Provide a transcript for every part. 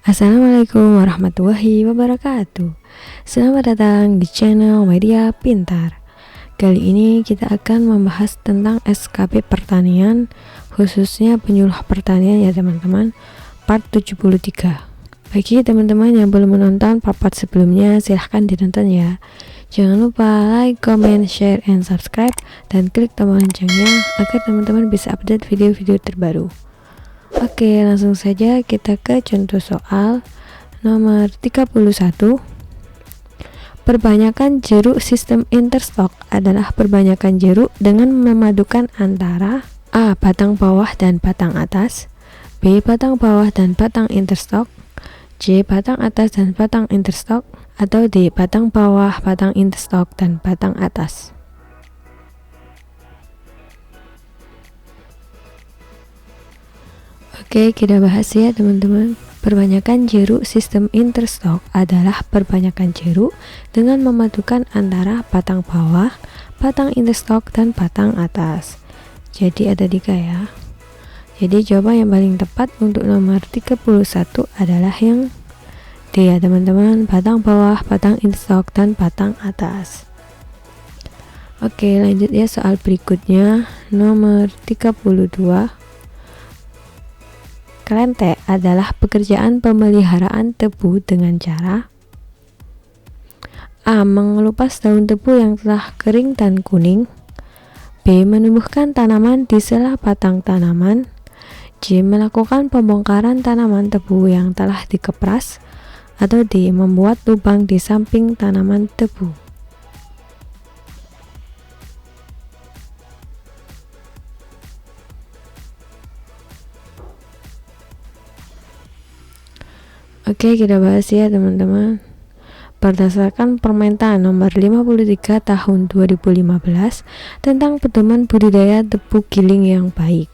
Assalamualaikum warahmatullahi wabarakatuh. Selamat datang di channel Media Pintar. Kali ini kita akan membahas tentang SKP pertanian, khususnya penyuluh pertanian ya teman-teman, part 73. Bagi teman-teman yang belum menonton part sebelumnya, silahkan ditonton ya. Jangan lupa like, comment, share, and subscribe, dan klik tombol loncengnya agar teman-teman bisa update video-video terbaru. Oke, langsung saja kita ke contoh soal nomor 31. Perbanyakan jeruk sistem interstok adalah perbanyakan jeruk dengan memadukan antara A. Batang bawah dan batang atas, B. Batang bawah dan batang interstok, C. Batang atas dan batang interstok, atau D. Batang bawah, batang interstok, dan batang atas. Oke, kita bahas ya teman-teman. Perbanyakan jeruk sistem interstok adalah perbanyakan jeruk dengan memadukan antara batang bawah, batang interstok, dan batang atas. Jadi ada 3 ya. Jadi jawaban yang paling tepat untuk nomor 31 adalah yang D ya teman-teman, batang bawah, batang interstok, dan batang atas. Oke, lanjut ya soal berikutnya, nomor 32. Kelentek adalah pekerjaan pemeliharaan tebu dengan cara A. Mengelupas daun tebu yang telah kering dan kuning, B. Menumbuhkan tanaman di sela batang tanaman, C. Melakukan pembongkaran tanaman tebu yang telah dikepras, atau D. Membuat lubang di samping tanaman tebu. Oke, kita bahas ya teman-teman. Berdasarkan permentan nomor 53 tahun 2015 tentang pedoman budidaya tebu giling yang baik,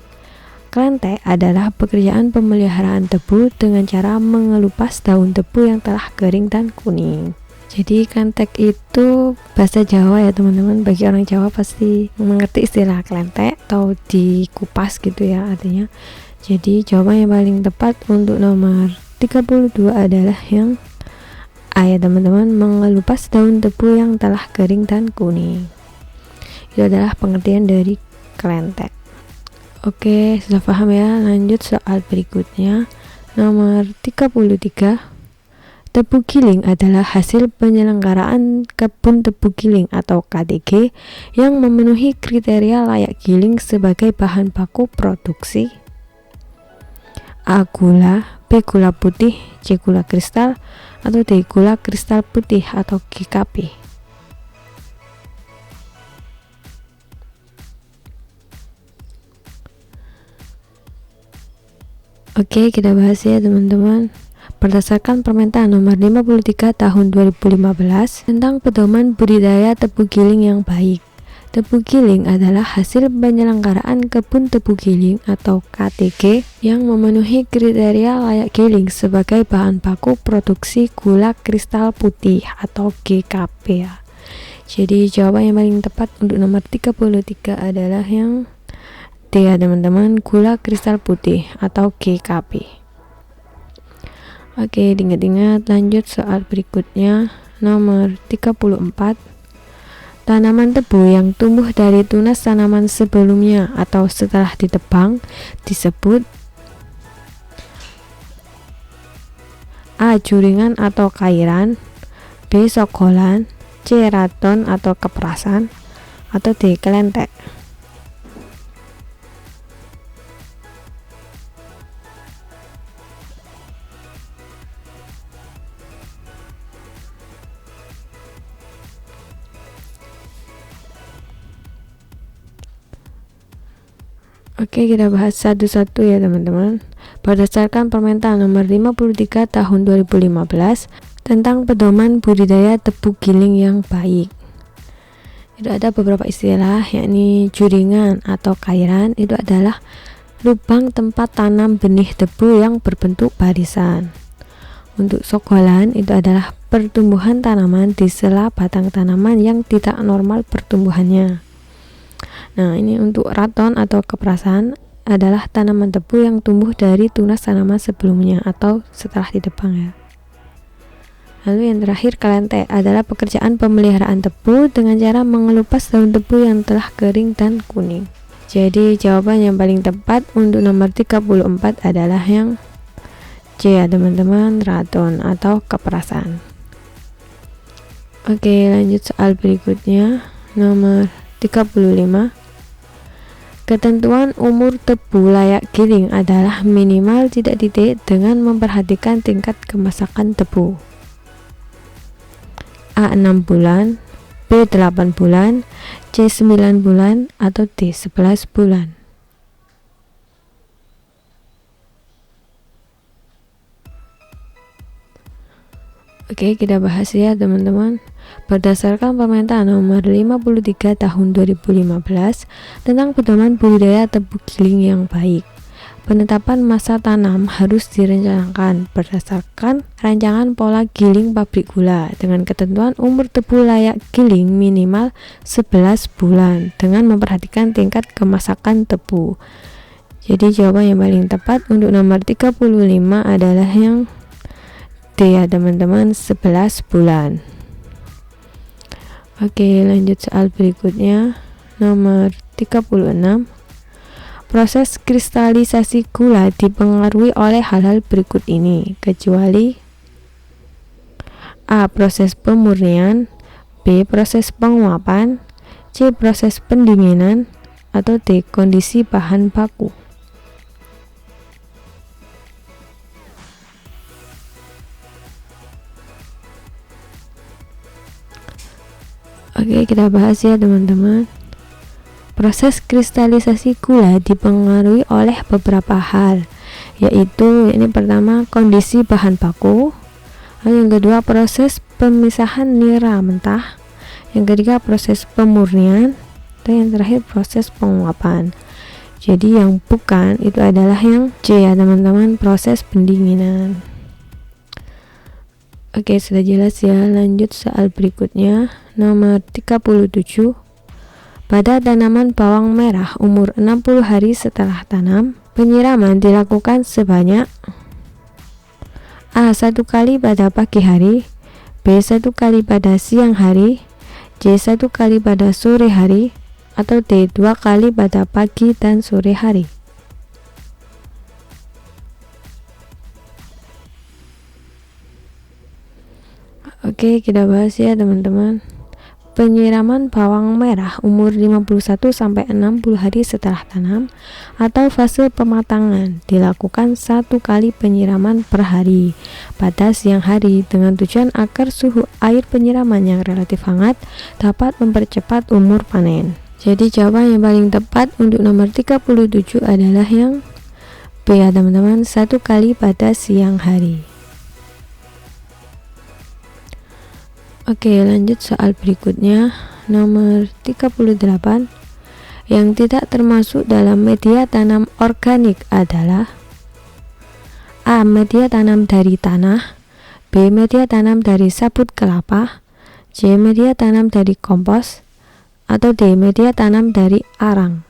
kelentek adalah pekerjaan pemeliharaan tebu dengan cara mengelupas daun tebu yang telah kering dan kuning. Jadi kelentek itu bahasa Jawa ya teman-teman. Bagi orang Jawa pasti mengerti istilah kelentek atau dikupas gitu ya artinya. Jadi jawaban yang paling tepat untuk nomor 32 adalah yang A ya teman-teman, mengelupas daun tebu yang telah kering dan kuning. Itu adalah pengertian dari kelentek. Oke, sudah paham ya. Lanjut soal berikutnya, nomor 33. Tebu giling adalah hasil penyelenggaraan kebun tebu giling atau KTG yang memenuhi kriteria layak giling sebagai bahan baku produksi A. Gula, B. Gula putih, C. Gula kristal, atau D. Gula kristal putih atau GKP. Oke, kita bahas ya teman-teman. Berdasarkan permentan nomor 53 tahun 2015 tentang pedoman budidaya tebu giling yang baik, tebu giling adalah hasil penyelenggaraan kebun tebu giling atau KTG yang memenuhi kriteria layak giling sebagai bahan baku produksi gula kristal putih atau GKP ya. Jadi jawaban yang paling tepat untuk nomor 33 adalah yang D ya teman-teman, gula kristal putih atau GKP. Oke, diingat-ingat. Lanjut soal berikutnya, nomor 34. Tanaman tebu yang tumbuh dari tunas tanaman sebelumnya atau setelah ditebang disebut A. Juringan atau kairan, B. sogolan, C. raton atau keperasan, atau D. kelentek. Oke, kita bahas satu-satu ya teman-teman. Berdasarkan permentan nomor 53 tahun 2015 tentang pedoman budidaya tebu giling yang baik, itu ada beberapa istilah, yakni juringan atau kairan itu adalah lubang tempat tanam benih tebu yang berbentuk barisan. Untuk sogolan itu adalah pertumbuhan tanaman di sela batang tanaman yang tidak normal pertumbuhannya. Nah, ini untuk raton atau keperasan adalah tanaman tebu yang tumbuh dari tunas tanaman sebelumnya atau setelah ditebang ya. Lalu yang terakhir, kalente adalah pekerjaan pemeliharaan tebu dengan cara mengelupas daun tebu yang telah kering dan kuning. Jadi jawaban yang paling tepat untuk nomor 34 adalah yang C ya teman-teman, radon atau keperasan. Oke, lanjut soal berikutnya, nomor 35. Ketentuan umur tebu layak giling adalah minimal tidak titik dengan memperhatikan tingkat kemasakan tebu. A 6 bulan, B 8 bulan, C 9 bulan, atau D 11 bulan. Oke, kita bahas ya teman-teman. Berdasarkan Permentan nomor 53 tahun 2015 tentang pedoman budidaya tebu giling yang baik, penetapan masa tanam harus direncanakan berdasarkan rancangan pola giling pabrik gula dengan ketentuan umur tebu layak giling minimal 11 bulan dengan memperhatikan tingkat kemasakan tebu. Jadi jawaban yang paling tepat untuk nomor 35 adalah yang D ya teman-teman, 11 bulan. Oke, lanjut soal berikutnya, nomor 36. Proses kristalisasi gula dipengaruhi oleh hal-hal berikut ini, kecuali A. Proses pemurnian, B. Proses penguapan, C. Proses pendinginan, atau D. Kondisi bahan baku. Oke, kita bahas ya teman-teman. Proses kristalisasi gula dipengaruhi oleh beberapa hal, yaitu ini pertama kondisi bahan baku, lalu yang kedua proses pemisahan nira mentah, yang ketiga proses pemurnian, dan yang terakhir proses penguapan. Jadi yang bukan itu adalah yang C ya teman-teman, proses pendinginan. Oke, sudah jelas ya. Lanjut soal berikutnya, nomor 37. Pada tanaman bawang merah umur 60 hari setelah tanam, penyiraman dilakukan sebanyak A. 1 kali pada pagi hari, B. 1 kali pada siang hari, C. 1 kali pada sore hari, atau D. 2 kali pada pagi dan sore hari. Oke, kita bahas ya teman-teman. Penyiraman bawang merah umur 51-60 hari setelah tanam atau fase pematangan dilakukan 1 kali penyiraman per hari pada siang hari dengan tujuan agar suhu air penyiraman yang relatif hangat dapat mempercepat umur panen. Jadi jawaban yang paling tepat untuk nomor 37 adalah yang B ya teman-teman, 1 kali pada siang hari. Oke, lanjut soal berikutnya, nomor 38. Yang tidak termasuk dalam media tanam organik adalah A. Media tanam dari tanah, B. Media tanam dari sabut kelapa, C. Media tanam dari kompos, atau D. Media tanam dari arang.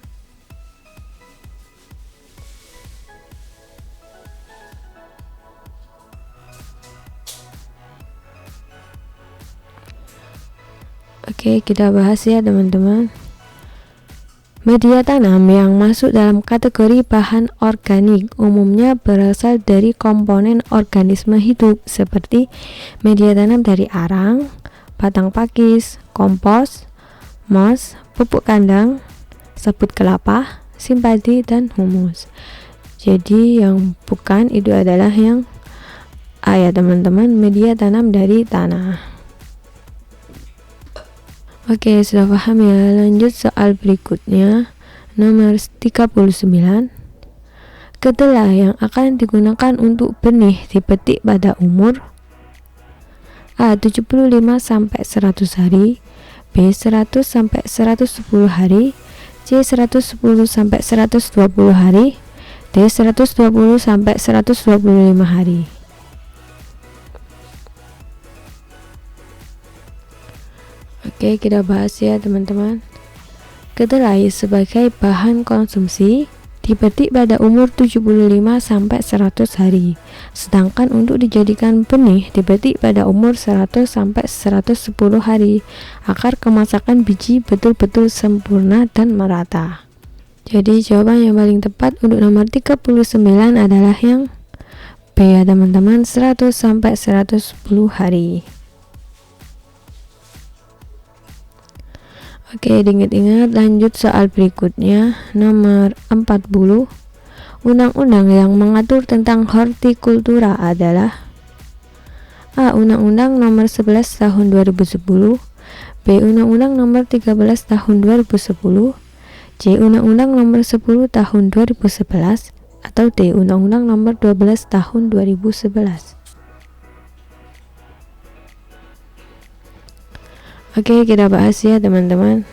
Oke, kita bahas ya teman-teman. Media tanam yang masuk dalam kategori bahan organik umumnya berasal dari komponen organisme hidup seperti media tanam dari arang, batang pakis, kompos, moss, pupuk kandang, sabut kelapa, simpadi, dan humus. Jadi yang bukan itu adalah yang A ya teman-teman, media tanam dari tanah. Oke, sudah paham ya. Lanjut soal berikutnya, nomor 39. Kedelai yang akan digunakan untuk benih dipetik pada umur A. 75-100 hari, B. 100-110 hari, C. 110-120 hari, D. 120-125 hari. Oke, kita bahas ya teman-teman. Kedelai sebagai bahan konsumsi dipetik pada umur 75 sampai 100 hari. Sedangkan untuk dijadikan benih dipetik pada umur 100 sampai 110 hari agar kemasakan biji betul-betul sempurna dan merata. Jadi jawaban yang paling tepat untuk nomor 39 adalah yang B ya teman-teman, 100 sampai 110 hari. Oke, diingat-ingat, lanjut soal berikutnya. Nomor 40. Undang-undang yang mengatur tentang hortikultura adalah A. Undang-Undang nomor 11 tahun 2010, B. Undang-Undang nomor 13 tahun 2010, C. Undang-Undang nomor 10 tahun 2011, atau D. Undang-Undang nomor 12 tahun 2011. Oke, kita bahas ya teman-teman.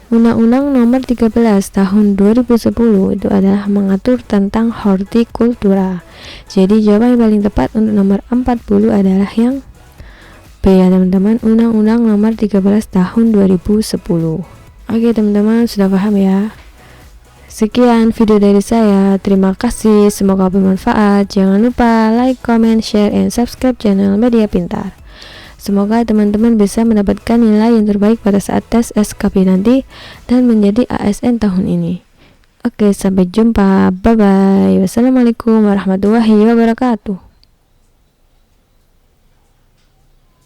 Undang-Undang nomor 13 tahun 2010 itu adalah mengatur tentang hortikultura. Jadi jawaban yang paling tepat untuk nomor 40 adalah yang B ya teman-teman, Undang-Undang nomor 13 tahun 2010. Oke teman-teman, sudah paham ya? Sekian video dari saya. Terima kasih, semoga bermanfaat. Jangan lupa like, comment, share, and subscribe channel Media Pintar. Semoga teman-teman bisa mendapatkan nilai yang terbaik pada saat tes SKP nanti dan menjadi ASN tahun ini. Oke, sampai jumpa. Bye-bye. Wassalamualaikum warahmatullahi wabarakatuh.